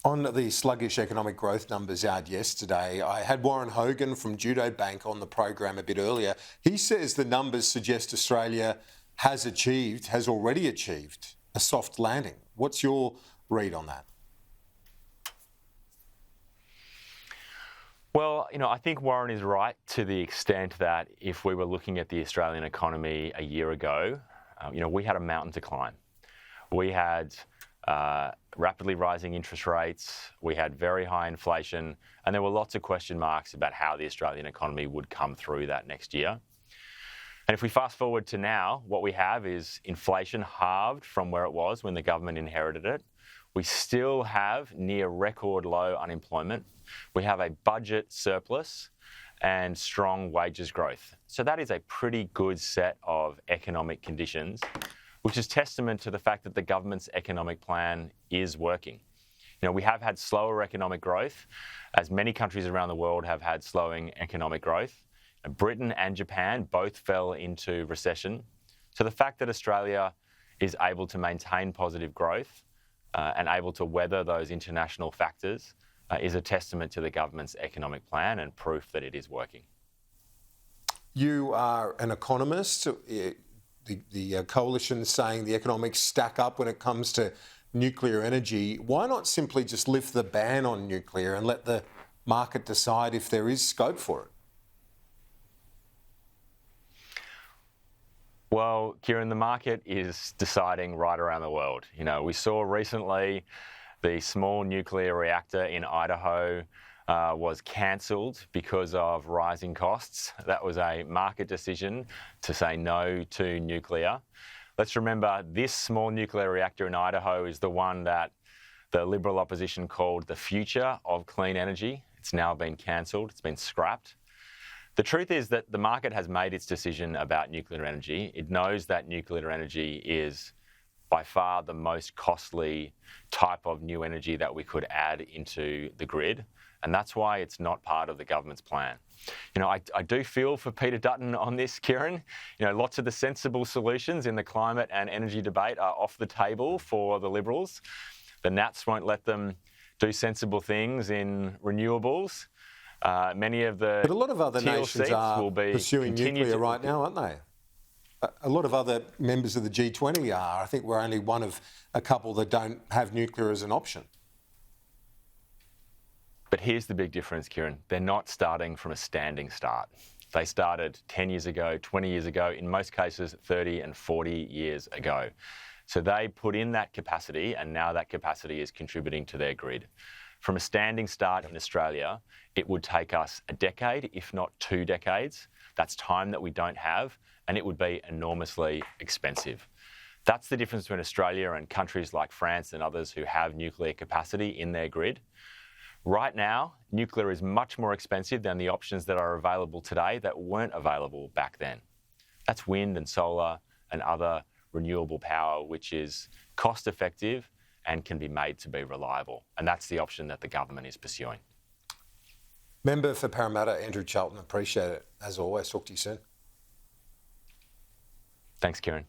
On the sluggish economic growth numbers out yesterday, I had Warren Hogan from Judo Bank on the program a bit earlier. He says the numbers suggest Australia has already achieved a soft landing. What's your read on that? Well, I think Warren is right to the extent that if we were looking at the Australian economy a year ago, we had a mountain to climb. We had rapidly rising interest rates, we had very high inflation, and there were lots of question marks about how the Australian economy would come through that next year. And if we fast forward to now, what we have is inflation halved from where it was when the government inherited it. We still have near record low unemployment. We have a budget surplus and strong wages growth. So that is a pretty good set of economic conditions, which is testament to the fact that the government's economic plan is working. We have had slower economic growth, as many countries around the world have had slowing economic growth. Britain and Japan both fell into recession. So the fact that Australia is able to maintain positive growth and able to weather those international factors is a testament to the government's economic plan and proof that it is working. You are an economist. The coalition is saying the economics stack up when it comes to nuclear energy. Why not simply just lift the ban on nuclear and let the market decide if there is scope for it? Well, Kieran, the market is deciding right around the world. We saw recently the small nuclear reactor in Idaho was cancelled because of rising costs. That was a market decision to say no to nuclear. Let's remember, this small nuclear reactor in Idaho is the one that the Liberal opposition called the future of clean energy. It's now been cancelled, it's been scrapped. The truth is that the market has made its decision about nuclear energy. It knows that nuclear energy is by far the most costly type of new energy that we could add into the grid. And that's why it's not part of the government's plan. I do feel for Peter Dutton on this, Kieran. Lots of the sensible solutions in the climate and energy debate are off the table for the Liberals. The Nats won't let them do sensible things in renewables. Many of the But a lot of other nations are pursuing nuclear right now, aren't they? A lot of other members of the G20 are. I think we're only one of a couple that don't have nuclear as an option. But here's the big difference, Kieran. They're not starting from a standing start. They started 10 years ago, 20 years ago, in most cases 30 and 40 years ago. So they put in that capacity, and now that capacity is contributing to their grid. From a standing start in Australia, it would take us a decade, if not 2 decades. That's time that we don't have, and it would be enormously expensive. That's the difference between Australia and countries like France and others who have nuclear capacity in their grid. Right now, nuclear is much more expensive than the options that are available today that weren't available back then. That's wind and solar and other renewable power, which is cost effective and can be made to be reliable. And that's the option that the government is pursuing. Member for Parramatta, Andrew Charlton, appreciate it. As always, talk to you soon. Thanks, Kieran.